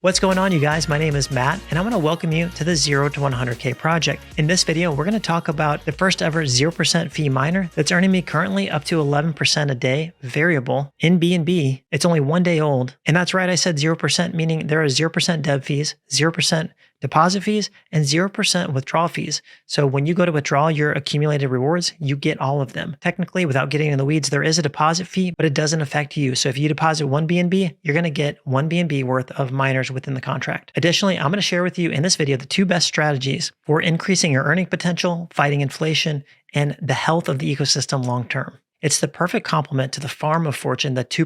What's going on, you guys? My name is Matt, and I want to welcome you to the 0 to 100K project. In this video, we're going to talk about the first ever 0% fee miner that's earning me currently up to 11% a day, variable, in BNB. It's only 1 day old. And that's right, I said 0%, meaning there are 0% dev fees, 0% deposit fees, and 0% withdrawal fees. So when you go to withdraw your accumulated rewards, you get all of them. Technically, without getting in the weeds, there is a deposit fee, but it doesn't affect you. So if you deposit 1 BNB, you're going to get 1 BNB worth of miners within the contract. Additionally, I'm going to share with you in this video the 2 best strategies for increasing your earning potential, fighting inflation, and the health of the ecosystem long term. It's the perfect complement to the Farm of Fortune, the 2%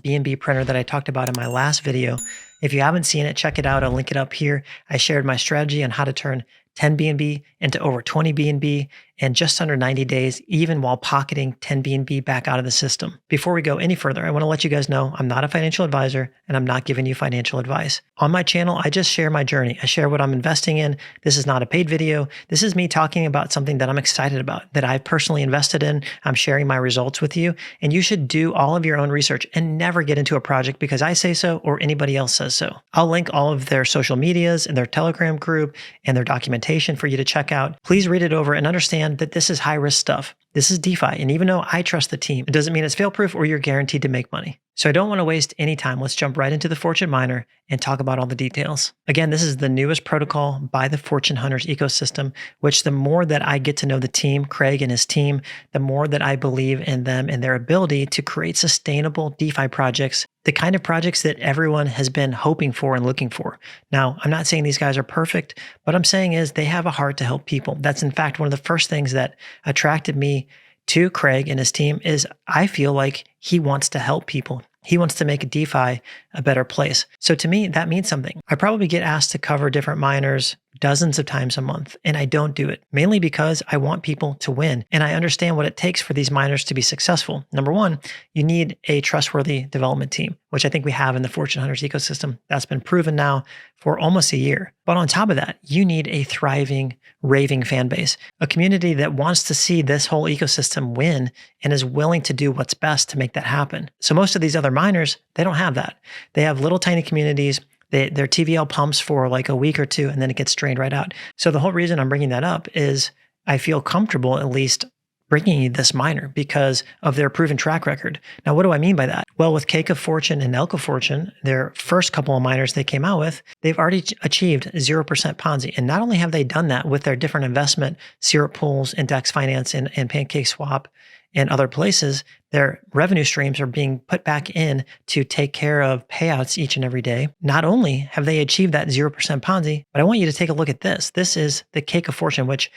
BNB printer that I talked about in my last video. If you haven't seen it, check it out. I'll link it up here. I shared my strategy on how to turn 10 BNB into over 20 BNB in just under 90 days, even while pocketing 10 BNB back out of the system. Before we go any further, I want to let you guys know I'm not a financial advisor and I'm not giving you financial advice. On my channel, I just share my journey. I share what I'm investing in. This is not a paid video. This is me talking about something that I'm excited about, that I've personally invested in. I'm sharing my results with you, and you should do all of your own research and never get into a project because I say so or anybody else says so. I'll link all of their social medias and their Telegram group and their documentation for you to check out. Please read it over and understand that this is high-risk stuff. This is DeFi, and even though I trust the team, it doesn't mean it's fail-proof or you're guaranteed to make money. So I don't want to waste any time. Let's jump right into the Fortune Miner and talk about all the details. Again, this is the newest protocol by the Fortune Hunters ecosystem, which the more that I get to know the team, Craig and his team, the more that I believe in them and their ability to create sustainable DeFi projects, the kind of projects that everyone has been hoping for and looking for. Now, I'm not saying these guys are perfect. What I'm saying is they have a heart to help people. That's in fact one of the first things that attracted me to Craig and his team is I feel like he wants to help people. He wants to make DeFi a better place. So to me, that means something. I probably get asked to cover different miners dozens of times a month, and I don't do it, mainly because I want people to win. And I understand what it takes for these miners to be successful. Number one, you need a trustworthy development team, which I think we have in the Fortune Hunters ecosystem. That's been proven now for almost a year. But on top of that, you need a thriving, raving fan base, a community that wants to see this whole ecosystem win and is willing to do what's best to make that happen. So most of these other miners, they don't have that. They have little tiny communities. Their TVL pumps for like a week or two, and then it gets drained right out. So the whole reason I'm bringing that up is I feel comfortable at least bringing you this miner because of their proven track record. Now, what do I mean by that? Well, with Cake of Fortune and Elk of Fortune, their first couple of miners they came out with, they've already achieved 0% Ponzi. And not only have they done that with their different investment, syrup pools, index finance, and Pancake Swap, and other places, their revenue streams are being put back in to take care of payouts each and every day. Not only have they achieved that 0% Ponzi, but I want you to take a look at this. This is the Cake of Fortune, which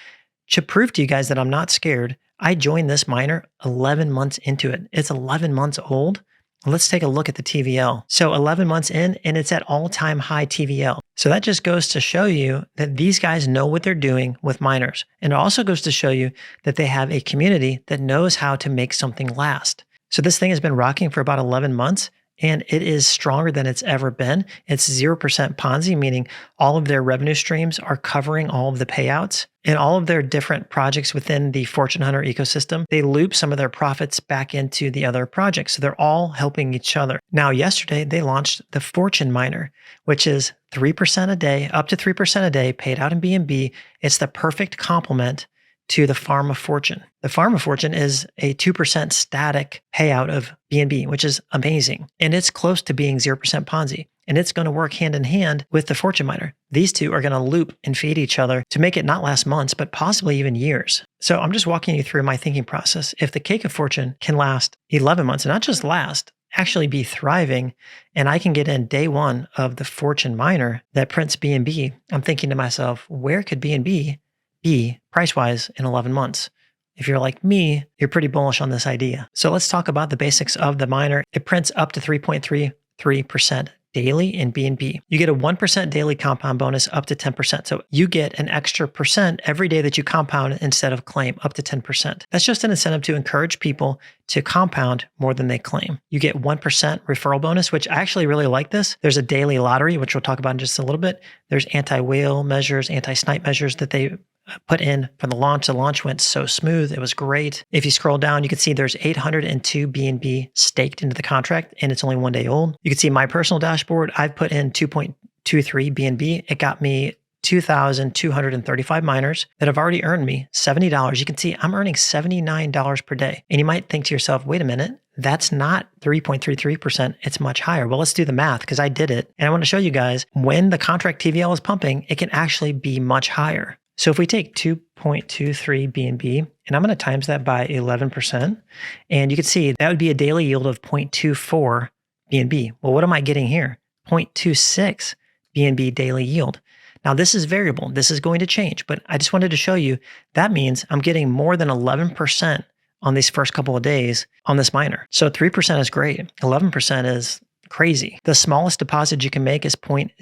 should prove to you guys that I'm not scared. I joined this miner 11 months into it. It's 11 months old. Let's take a look at the TVL. So 11 months in, and it's at all-time high TVL. So that just goes to show you that these guys know what they're doing with miners. And it also goes to show you that they have a community that knows how to make something last. So this thing has been rocking for about 11 months, and it is stronger than it's ever been. It's 0% Ponzi, meaning all of their revenue streams are covering all of the payouts. And all of their different projects within the Fortune Hunter ecosystem, they loop some of their profits back into the other projects. So they're all helping each other. Now, yesterday, they launched the Fortune Miner, which is 3% a day, up to 3% a day, paid out in BNB. It's the perfect complement to the Farm of Fortune. The Farm of Fortune is a 2% static payout of BNB, which is amazing. And it's close to being 0% Ponzi. And it's going to work hand in hand with the Fortune Miner. These two are going to loop and feed each other to make it not last months, but possibly even years. So I'm just walking you through my thinking process. If the Cake of Fortune can last 11 months, and not just last, actually be thriving, and I can get in day one of the Fortune Miner that prints BNB, I'm thinking to myself, where could BNB be price-wise in 11 months? If you're like me, you're pretty bullish on this idea. So let's talk about the basics of the miner. It prints up to 3.33% daily in BNB. You get a 1% daily compound bonus up to 10%. So you get an extra percent every day that you compound instead of claim, up to 10%. That's just an incentive to encourage people to compound more than they claim. You get 1% referral bonus, which I actually really like this. There's a daily lottery, which we'll talk about in just a little bit. There's anti-whale measures, anti-snipe measures that they put in for the launch. The launch went so smooth. It was great. If you scroll down, you can see there's 802 BNB staked into the contract, and it's only 1 day old. You can see my personal dashboard. I've put in 0.23 BNB, it got me 2,235 miners that have already earned me $70. You can see I'm earning $79 per day. And you might think to yourself, wait a minute, that's not 3.33%. It's much higher. Well, let's do the math because I did it. And I want to show you guys when the contract TVL is pumping, it can actually be much higher. So if we take 2.23 BNB, and I'm going to times that by 11%, and you can see that would be a daily yield of 0.24 BNB. Well, what am I getting here? 0.26 BNB daily yield. Now, this is variable. This is going to change, but I just wanted to show you that means I'm getting more than 11% on these first couple of days on this miner. So 3% is great. 11% is crazy. The smallest deposit you can make is 0.05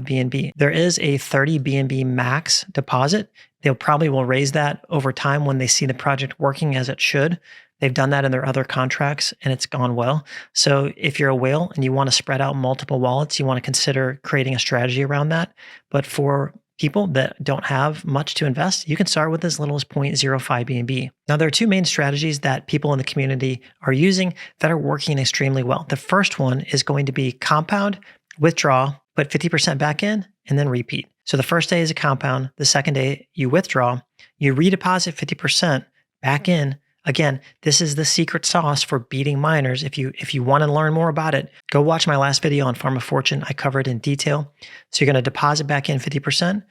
BNB. There is a 30 BNB max deposit. They'll probably will raise that over time when they see the project working as it should. They've done that in their other contracts and it's gone well. So if you're a whale and you want to spread out multiple wallets, you want to consider creating a strategy around that. But for people that don't have much to invest, you can start with as little as 0.05 BNB. Now, there are two main strategies that people in the community are using that are working extremely well. The first one is going to be compound, withdraw, put 50% back in, and then repeat. So the first day is a compound. The second day you withdraw, you redeposit 50% back in. Again, this is the secret sauce for beating miners. If you want to learn more about it, go watch my last video on Farm of Fortune. I cover it in detail. So you're going to deposit back in 50% and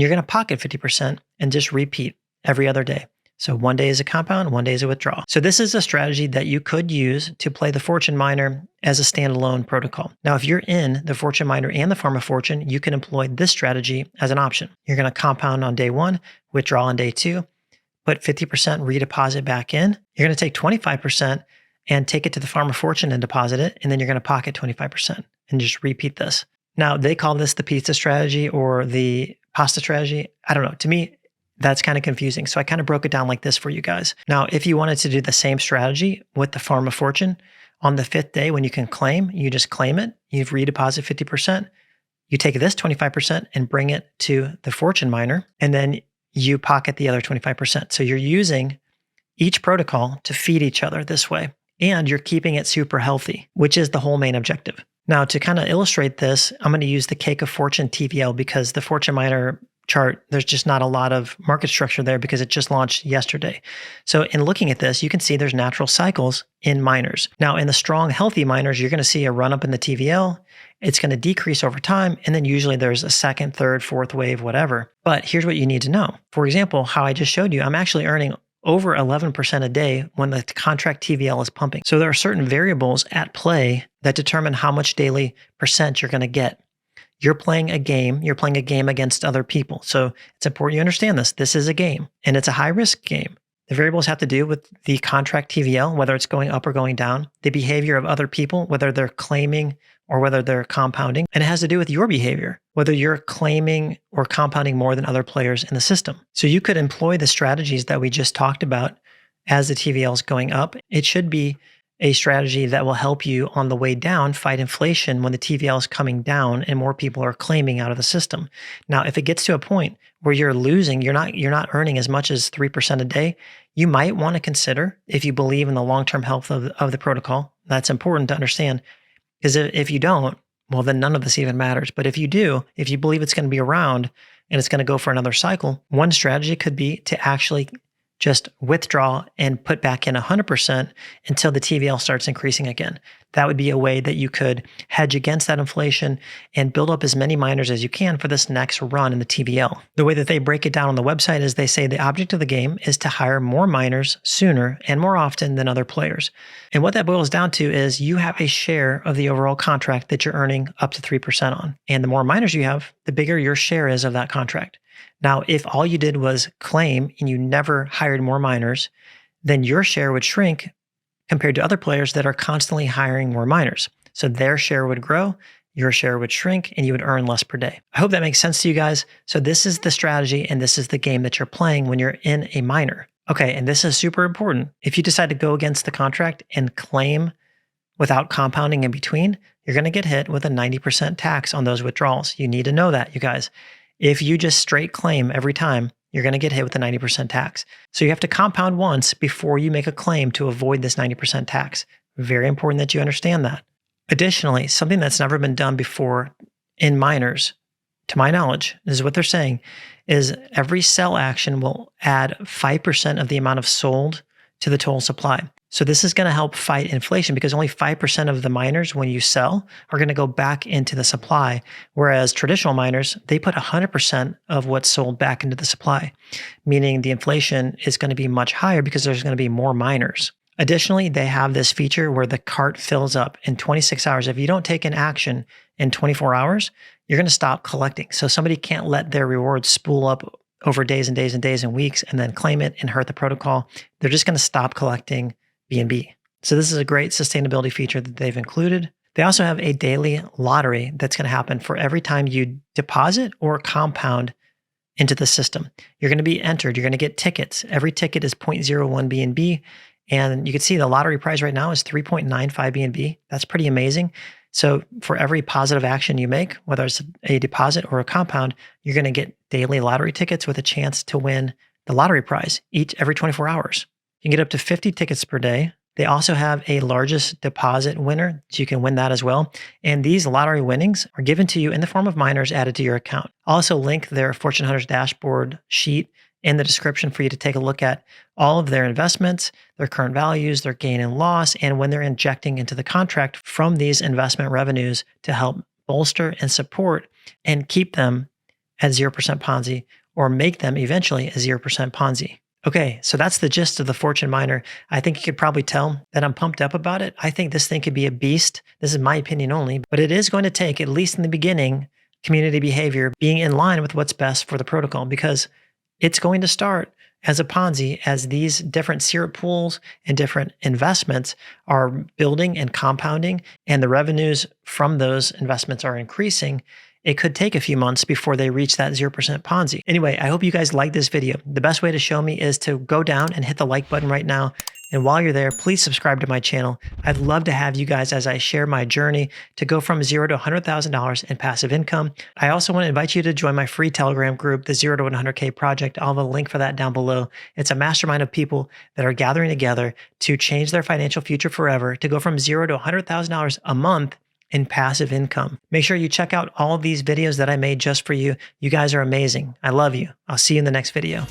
you're going to pocket 50% and just repeat every other day. So one day is a compound, one day is a withdrawal. So this is a strategy that you could use to play the Fortune Miner as a standalone protocol. Now, if you're in the Fortune Miner and the Farm of Fortune, you can employ this strategy as an option. You're going to compound on day one, withdraw on day two, put 50% redeposit back in. You're going to take 25% and take it to the Farm of Fortune and deposit it. And then you're going to pocket 25% and just repeat this. Now, they call this the pizza strategy or the pasta strategy. I don't know. To me, that's kind of confusing. So I kind of broke it down like this for you guys. Now, if you wanted to do the same strategy with the Farm of Fortune, on the 5th day when you can claim, you just claim it. You redeposit 50%. You take this 25% and bring it to the Fortune Miner. And then you pocket the other 25%. So you're using each protocol to feed each other this way, and you're keeping it super healthy, which is the whole main objective. Now, to kind of illustrate this, I'm going to use the Cake of Fortune TVL because the Fortune Miner chart, there's just not a lot of market structure there because it just launched yesterday. So in looking at this, you can see there's natural cycles in miners. Now, in the strong, healthy miners, you're going to see a run up in the TVL. It's going to decrease over time. And then usually there's a second, third, fourth wave, whatever. But here's what you need to know. For example, how I just showed you, I'm actually earning over 11% a day when the contract TVL is pumping. So there are certain variables at play that determine how much daily percent you're going to get. You're playing a game against other people. So it's important you understand this. This is a game and it's a high risk game. The variables have to do with the contract TVL, whether it's going up or going down, the behavior of other people, whether they're claiming or whether they're compounding. And it has to do with your behavior, whether you're claiming or compounding more than other players in the system. So you could employ the strategies that we just talked about as the TVL is going up. It should be a strategy that will help you on the way down fight inflation when the TVL is coming down and more people are claiming out of the system. Now, if it gets to a point where you're losing, you're not earning as much as 3% a day, you might want to consider, if you believe in the long-term health of the protocol, that's important to understand. Because if you don't, well, then none of this even matters. But if you do, if you believe it's going to be around and it's going to go for another cycle, one strategy could be to actually just withdraw and put back in 100% until the TVL starts increasing again. That would be a way that you could hedge against that inflation and build up as many miners as you can for this next run in the TVL. The way that they break it down on the website is they say the object of the game is to hire more miners sooner and more often than other players. And what that boils down to is you have a share of the overall contract that you're earning up to 3% on. And the more miners you have, the bigger your share is of that contract. Now, if all you did was claim and you never hired more miners, then your share would shrink compared to other players that are constantly hiring more miners. So their share would grow, your share would shrink, and you would earn less per day. I hope that makes sense to you guys. So this is the strategy and this is the game that you're playing when you're in a miner. Okay, and this is super important. If you decide to go against the contract and claim without compounding in between, you're going to get hit with a 90% tax on those withdrawals. You need to know that, you guys. If you just straight claim every time, you're going to get hit with a 90% tax. So you have to compound once before you make a claim to avoid this 90% tax. Very important that you understand that. Additionally, something that's never been done before in miners, to my knowledge, this is what they're saying, is every sell action will add 5% of the amount of sold to the total supply. So this is going to help fight inflation because only 5% of the miners, when you sell, are going to go back into the supply. Whereas traditional miners, they put 100% of what's sold back into the supply, meaning the inflation is going to be much higher because there's going to be more miners. Additionally, they have this feature where the cart fills up in 26 hours. If you don't take an action in 24 hours, you're going to stop collecting. So somebody can't let their rewards spool up over days and days and days and weeks and then claim it and hurt the protocol. They're just going to stop collecting BNB. So this is a great sustainability feature that they've included. They also have a daily lottery that's going to happen for every time you deposit or compound into the system. You're going to be entered. You're going to get tickets. Every ticket is 0.01 BNB. And you can see the lottery prize right now is 3.95 BNB. That's pretty amazing. So for every positive action you make, whether it's a deposit or a compound, you're going to get daily lottery tickets with a chance to win the lottery prize every 24 hours. You can get up to 50 tickets per day. They also have a largest deposit winner, so you can win that as well. And these lottery winnings are given to you in the form of miners added to your account. I'll also link their Fortune 100 dashboard sheet in the description for you to take a look at all of their investments, their current values, their gain and loss, and when they're injecting into the contract from these investment revenues to help bolster and support and keep them at 0% Ponzi or make them eventually a 0% Ponzi. Okay, so that's the gist of the Fortune Miner. I think you could probably tell that I'm pumped up about it. I think this thing could be a beast. This is my opinion only, but it is going to take, at least in the beginning, community behavior being in line with what's best for the protocol, because it's going to start as a Ponzi as these different syrup pools and different investments are building and compounding, and the revenues from those investments are increasing. It could take a few months before they reach that 0% Ponzi. Anyway, I hope you guys like this video. The best way to show me is to go down and hit the like button right now. And while you're there, please subscribe to my channel. I'd love to have you guys as I share my journey to go from $0 to $100,000 in passive income. I also want to invite you to join my free Telegram group, the 0 to 100K Project. I'll have a link for that down below. It's a mastermind of people that are gathering together to change their financial future forever, to go from $0 to $100,000 a month in passive income. Make sure you check out all of these videos that I made just for you. You guys are amazing. I love you. I'll see you in the next video.